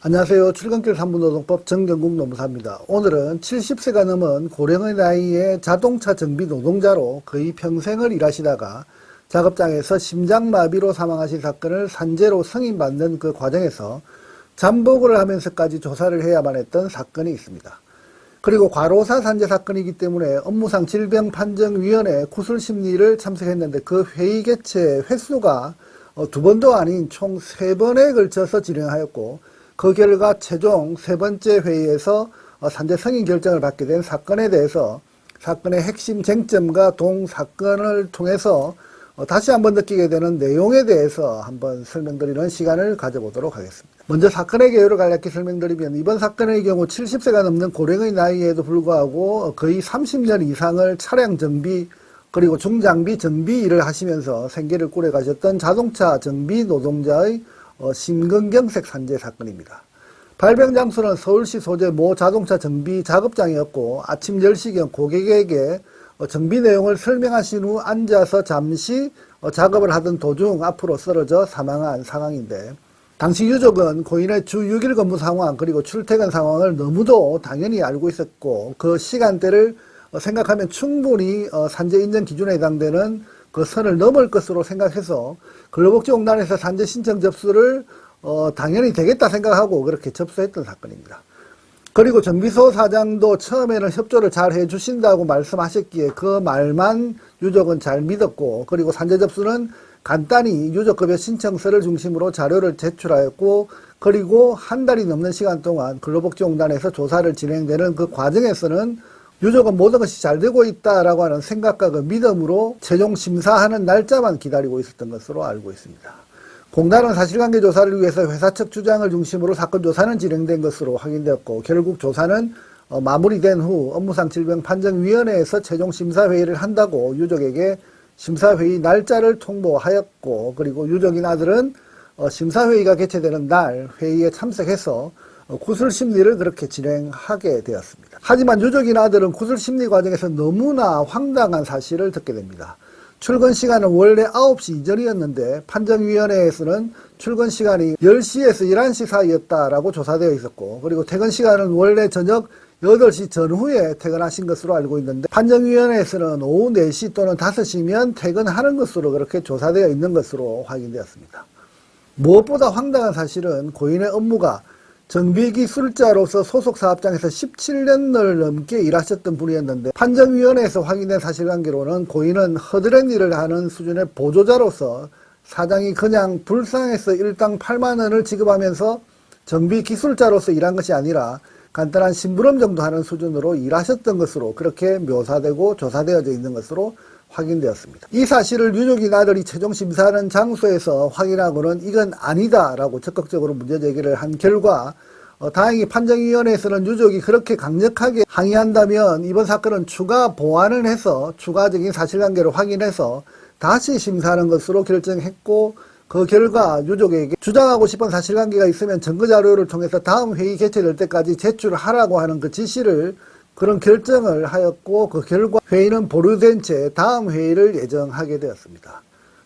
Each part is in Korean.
안녕하세요. 출근길 3분 노동법 정경국 노무사입니다. 오늘은 70세가 넘은 고령의 나이에 자동차 정비 노동자로 거의 평생을 일하시다가 작업장에서 심장마비로 사망하신 사건을 산재로 승인받는 그 과정에서 잠복을 하면서까지 조사를 해야만 했던 사건이 있습니다. 그리고 과로사 산재 사건이기 때문에 업무상 질병판정위원회 구술심리를 참석했는데 그 회의 개최 횟수가 두 번도 아닌 총 3번에 걸쳐서 진행하였고, 그 결과 최종 3번째 회의에서 산재 승인 결정을 받게 된 사건에 대해서 사건의 핵심 쟁점과 동사건을 통해서 다시 한번 느끼게 되는 내용에 대해서 한번 설명드리는 시간을 가져보도록 하겠습니다. 먼저 사건의 개요를 간략히 설명드리면, 이번 사건의 경우 70세가 넘는 고령의 나이에도 불구하고 거의 30년 이상을 차량 정비 그리고 중장비 정비 일을 하시면서 생계를 꾸려 가셨던 자동차 정비 노동자의 심근경색 산재 사건입니다. 발병 장소는 서울시 소재 모 자동차 정비 작업장이었고, 아침 10시경 고객에게 정비 내용을 설명하신 후 앉아서 잠시 작업을 하던 도중 앞으로 쓰러져 사망한 상황인데, 당시 유족은 고인의 주 6일 근무 상황 그리고 출퇴근 상황을 너무도 당연히 알고 있었고, 그 시간대를 생각하면 충분히 산재 인정 기준에 해당되는 그 선을 넘을 것으로 생각해서 근로복지공단에서 산재 신청 접수를 당연히 되겠다 생각하고 그렇게 접수했던 사건입니다. 그리고 정비소 사장도 처음에는 협조를 잘 해주신다고 말씀하셨기에 그 말만 유족은 잘 믿었고, 그리고 산재 접수는 간단히 유족급여 신청서를 중심으로 자료를 제출하였고, 그리고 한 달이 넘는 시간 동안 근로복지공단에서 조사를 진행되는 그 과정에서는 유족은 모든 것이 잘 되고 있다라고 하는 생각과 그 믿음으로 최종 심사하는 날짜만 기다리고 있었던 것으로 알고 있습니다. 공단은 사실관계 조사를 위해서 회사 측 주장을 중심으로 사건 조사는 진행된 것으로 확인되었고, 결국 조사는 마무리된 후 업무상 질병판정위원회에서 최종 심사회의를 한다고 유족에게 심사회의 날짜를 통보하였고, 그리고 유족인 아들은 심사회의가 개최되는 날 회의에 참석해서 구술심리를 그렇게 진행하게 되었습니다. 하지만 유족인 아들은 구술심리 과정에서 너무나 황당한 사실을 듣게 됩니다. 출근 시간은 원래 9시 이전이었는데 판정위원회에서는 출근 시간이 10시에서 11시 사이였다라고 조사되어 있었고, 그리고 퇴근 시간은 원래 저녁 8시 전후에 퇴근하신 것으로 알고 있는데, 판정위원회에서는 오후 4시 또는 5시면 퇴근하는 것으로 그렇게 조사되어 있는 것으로 확인되었습니다. 무엇보다 황당한 사실은 고인의 업무가 정비기술자로서 소속 사업장에서 17년을 넘게 일하셨던 분이었는데, 판정위원회에서 확인된 사실관계로는 고인은 허드렛 일을 하는 수준의 보조자로서 사장이 그냥 불쌍해서 일당 8만 원을 지급하면서 정비기술자로서 일한 것이 아니라 간단한 심부름 정도 하는 수준으로 일하셨던 것으로 그렇게 묘사되고 조사되어져 있는 것으로 확인되었습니다. 이 사실을 유족인 아들이 최종 심사하는 장소에서 확인하고는 이건 아니다라고 적극적으로 문제제기를 한 결과, 다행히 판정위원회에서는 유족이 그렇게 강력하게 항의한다면 이번 사건은 추가 보완을 해서 추가적인 사실관계를 확인해서 다시 심사하는 것으로 결정했고, 그 결과 유족에게 주장하고 싶은 사실관계가 있으면 증거자료를 통해서 다음 회의 개최될 때까지 제출하라고 하는 그 지시를, 그런 결정을 하였고, 그 결과 회의는 보류된 채 다음 회의를 예정하게 되었습니다.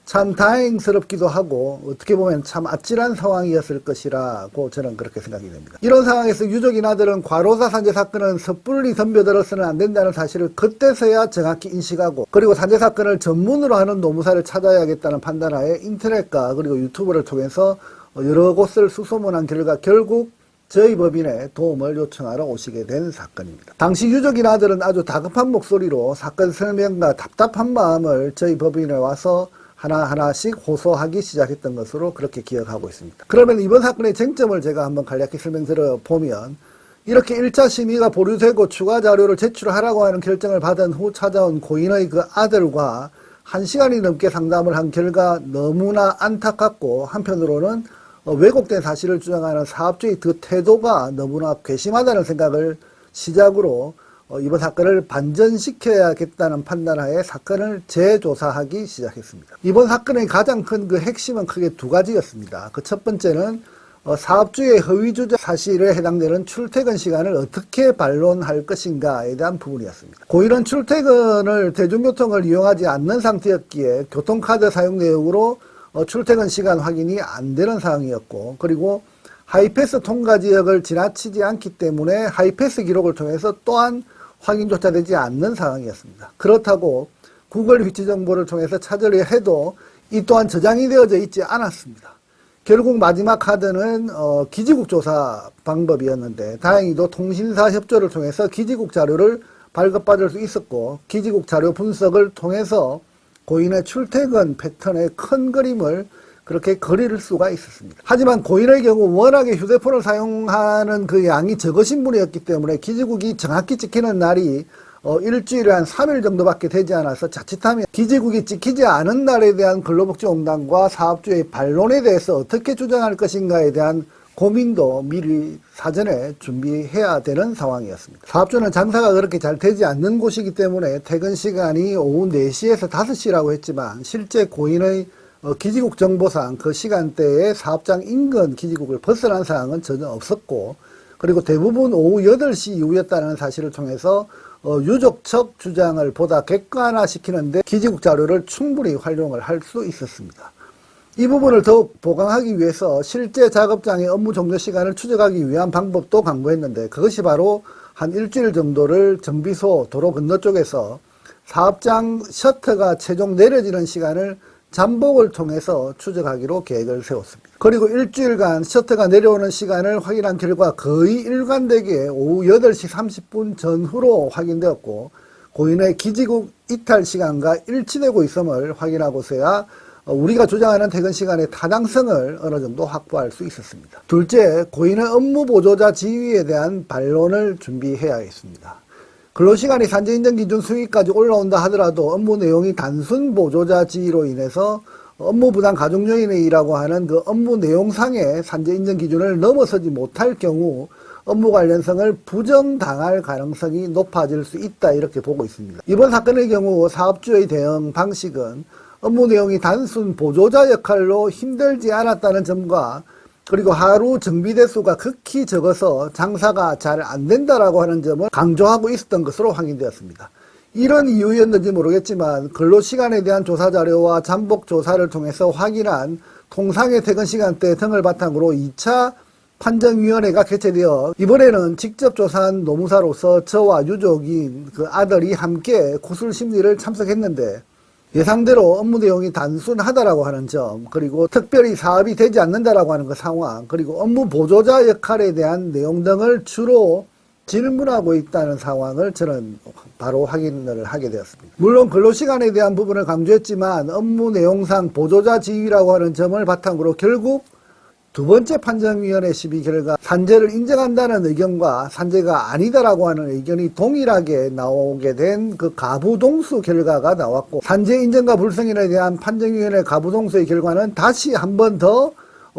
참 다행스럽기도 하고 어떻게 보면 참 아찔한 상황이었을 것이라고 저는 그렇게 생각이 됩니다. 이런 상황에서 유족인 아들은 과로사 산재 사건은 섣불리 덤벼들어서는 안 된다는 사실을 그때서야 정확히 인식하고, 그리고 산재 사건을 전문으로 하는 노무사를 찾아야겠다는 판단하에 인터넷과 그리고 유튜브를 통해서 여러 곳을 수소문한 결과 결국 저희 법인에 도움을 요청하러 오시게 된 사건입니다. 당시 유족인 아들은 아주 다급한 목소리로 사건 설명과 답답한 마음을 저희 법인에 와서 하나하나씩 호소하기 시작했던 것으로 그렇게 기억하고 있습니다. 그러면 이번 사건의 쟁점을 제가 한번 간략히 설명드려 보면, 이렇게 1차 심의가 보류되고 추가 자료를 제출하라고 하는 결정을 받은 후 찾아온 고인의 그 아들과 1시간이 넘게 상담을 한 결과 너무나 안타깝고, 한편으로는 왜곡된 사실을 주장하는 사업주의 그 태도가 너무나 괘씸하다는 생각을 시작으로 이번 사건을 반전시켜야겠다는 판단하에 사건을 재조사하기 시작했습니다. 이번 사건의 가장 큰 그 핵심은 크게 두 가지였습니다. 그 첫 번째는 사업주의 허위주장 사실에 해당되는 출퇴근 시간을 어떻게 반론할 것인가에 대한 부분이었습니다. 고인은 출퇴근을 대중교통을 이용하지 않는 상태였기에 교통카드 사용 내역으로 출퇴근 시간 확인이 안 되는 상황이었고, 그리고 하이패스 통과 지역을 지나치지 않기 때문에 하이패스 기록을 통해서 또한 확인조차 되지 않는 상황이었습니다. 그렇다고 구글 위치 정보를 통해서 찾으려 해도 이 또한 저장이 되어져 있지 않았습니다. 결국 마지막 카드는 기지국 조사 방법이었는데 다행히도 통신사 협조를 통해서 기지국 자료를 발급받을 수 있었고 기지국 자료 분석을 통해서 고인의 출퇴근 패턴의 큰 그림을 그렇게 그릴 수가 있었습니다. 하지만 고인의 경우 워낙에 휴대폰을 사용하는 그 양이 적으신 분이었기 때문에 기지국이 정확히 찍히는 날이 일주일에 한 3일 정도밖에 되지 않아서 자칫하면 기지국이 찍히지 않은 날에 대한 근로복지공단과 사업주의 반론에 대해서 어떻게 주장할 것인가에 대한 고민도 미리 사전에 준비해야 되는 상황이었습니다. 사업주는 장사가 그렇게 잘 되지 않는 곳이기 때문에 퇴근 시간이 오후 4시에서 5시라고 했지만 실제 고인의 기지국 정보상 그 시간대에 사업장 인근 기지국을 벗어난 사항은 전혀 없었고 그리고 대부분 오후 8시 이후였다는 사실을 통해서 유족 측 주장을 보다 객관화시키는데 기지국 자료를 충분히 활용을 할 수 있었습니다. 이 부분을 더욱 보강하기 위해서 실제 작업장의 업무 종료 시간을 추적하기 위한 방법도 강구했는데 그것이 바로 한 일주일 정도를 정비소 도로 건너쪽에서 사업장 셔터가 최종 내려지는 시간을 잠복을 통해서 추적하기로 계획을 세웠습니다. 그리고 일주일간 셔터가 내려오는 시간을 확인한 결과 거의 일관되게 오후 8시 30분 전후로 확인되었고 고인의 기지국 이탈 시간과 일치되고 있음을 확인하고서야 우리가 주장하는 퇴근 시간의 타당성을 어느 정도 확보할 수 있었습니다. 둘째, 고인의 업무 보조자 지위에 대한 반론을 준비해야 했습니다. 근로시간이 산재인정기준 수위까지 올라온다 하더라도 업무 내용이 단순 보조자 지위로 인해서 업무부당 가중요인이라고 하는 그 업무 내용상의 산재인정기준을 넘어서지 못할 경우 업무 관련성을 부정당할 가능성이 높아질 수 있다 이렇게 보고 있습니다. 이번 사건의 경우 사업주의 대응 방식은 업무 내용이 단순 보조자 역할로 힘들지 않았다는 점과 그리고 하루 정비 대수가 극히 적어서 장사가 잘 안 된다라고 하는 점을 강조하고 있었던 것으로 확인되었습니다. 이런 이유였는지 모르겠지만 근로시간에 대한 조사 자료와 잠복 조사를 통해서 확인한 통상의 퇴근 시간대 등을 바탕으로 2차 판정위원회가 개최되어 이번에는 직접 조사한 노무사로서 저와 유족인 그 아들이 함께 구술심리를 참석했는데 예상대로 업무 내용이 단순하다라고 하는 점, 그리고 특별히 사업이 되지 않는다라고 하는 그 상황, 그리고 업무 보조자 역할에 대한 내용 등을 주로 질문하고 있다는 상황을 저는 바로 확인을 하게 되었습니다. 물론 근로시간에 대한 부분을 강조했지만 업무 내용상 보조자 지위라고 하는 점을 바탕으로 결국 두 번째 판정위원회 심의 결과 산재를 인정한다는 의견과 산재가 아니다라고 하는 의견이 동일하게 나오게 된 그 가부동수 결과가 나왔고 산재 인정과 불승인에 대한 판정위원회 가부동수의 결과는 다시 한 번 더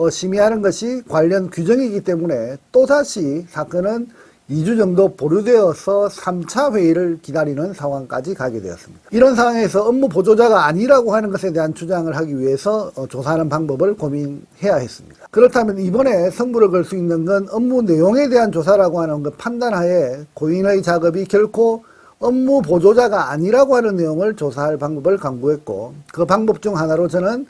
심의하는 것이 관련 규정이기 때문에 또다시 사건은 2주 정도 보류되어서 3차 회의를 기다리는 상황까지 가게 되었습니다. 이런 상황에서 업무 보조자가 아니라고 하는 것에 대한 주장을 하기 위해서 조사하는 방법을 고민해야 했습니다. 그렇다면 이번에 승부를 걸 수 있는 건 업무 내용에 대한 조사라고 하는 그 판단하에 고인의 작업이 결코 업무 보조자가 아니라고 하는 내용을 조사할 방법을 강구했고 그 방법 중 하나로 저는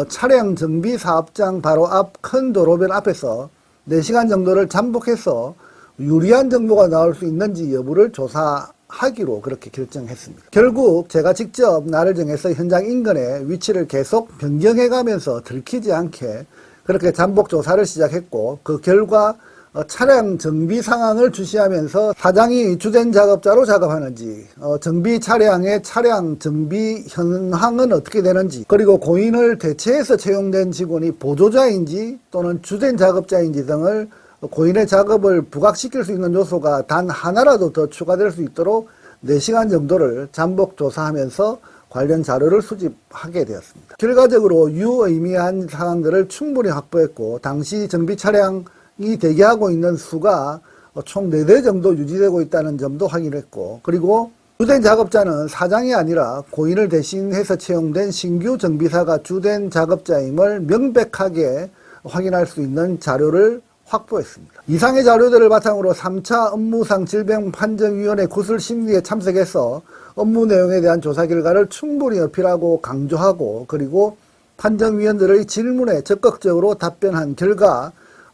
차량 정비 사업장 바로 앞 큰 도로변 앞에서 4시간 정도를 잠복해서 유리한 정보가 나올 수 있는지 여부를 조사하기로 그렇게 결정했습니다. 결국 제가 직접 날을 정해서 현장 인근에 위치를 계속 변경해가면서 들키지 않게 그렇게 잠복 조사를 시작했고 그 결과 차량 정비 상황을 주시하면서 사장이 주된 작업자로 작업하는지 정비 차량의 차량 정비 현황은 어떻게 되는지 그리고 고인을 대체해서 채용된 직원이 보조자인지 또는 주된 작업자인지 등을 고인의 작업을 부각시킬 수 있는 요소가 단 하나라도 더 추가될 수 있도록 4시간 정도를 잠복 조사하면서 관련 자료를 수집하게 되었습니다. 결과적으로 유의미한 사항들을 충분히 확보했고 당시 정비 차량이 대기하고 있는 수가 총 4대 정도 유지되고 있다는 점도 확인했고 그리고 주된 작업자는 사장이 아니라 고인을 대신해서 채용된 신규 정비사가 주된 작업자임을 명백하게 확인할 수 있는 자료를 확보했습니다. 이상의 자료들을 바탕으로 3차 업무상 질병 판정위원회 구술 심리에 참석해서 업무 내용에 대한 조사 결과를 충분히 어필하고 강조하고 그리고 판정위원들의 질문에 적극적으로 답변한 결과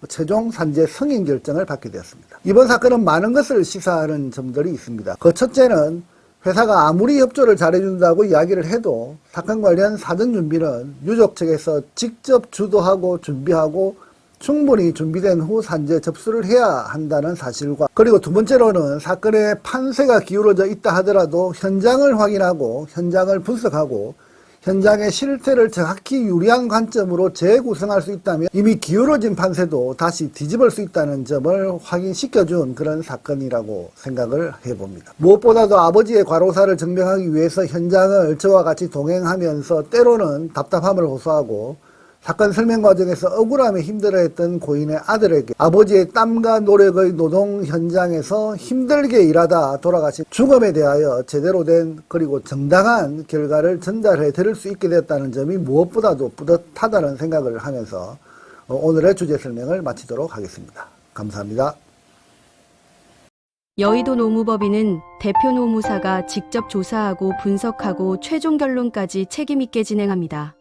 최종 산재 승인 결정을 받게 되었습니다. 이번 사건은 많은 것을 시사하는 점들이 있습니다. 그 첫째는 회사가 아무리 협조를 잘해준다고 이야기를 해도 사건 관련 사전 준비는 유족 측에서 직접 주도하고 준비하고 충분히 준비된 후 산재 접수를 해야 한다는 사실과, 그리고 두 번째로는 사건의 판세가 기울어져 있다 하더라도 현장을 확인하고 현장을 분석하고 현장의 실태를 정확히 유리한 관점으로 재구성할 수 있다면 이미 기울어진 판세도 다시 뒤집을 수 있다는 점을 확인시켜준 그런 사건이라고 생각을 해봅니다. 무엇보다도 아버지의 과로사를 증명하기 위해서 현장을 저와 같이 동행하면서 때로는 답답함을 호소하고 사건 설명 과정에서 억울함에 힘들어했던 고인의 아들에게 아버지의 땀과 노력의 노동 현장에서 힘들게 일하다 돌아가신 죽음에 대하여 제대로 된 그리고 정당한 결과를 전달해 드릴 수 있게 됐다는 점이 무엇보다도 뿌듯하다는 생각을 하면서 오늘의 주제 설명을 마치도록 하겠습니다. 감사합니다. 여의도 노무법인은 대표 노무사가 직접 조사하고 분석하고 최종 결론까지 책임 있게 진행합니다.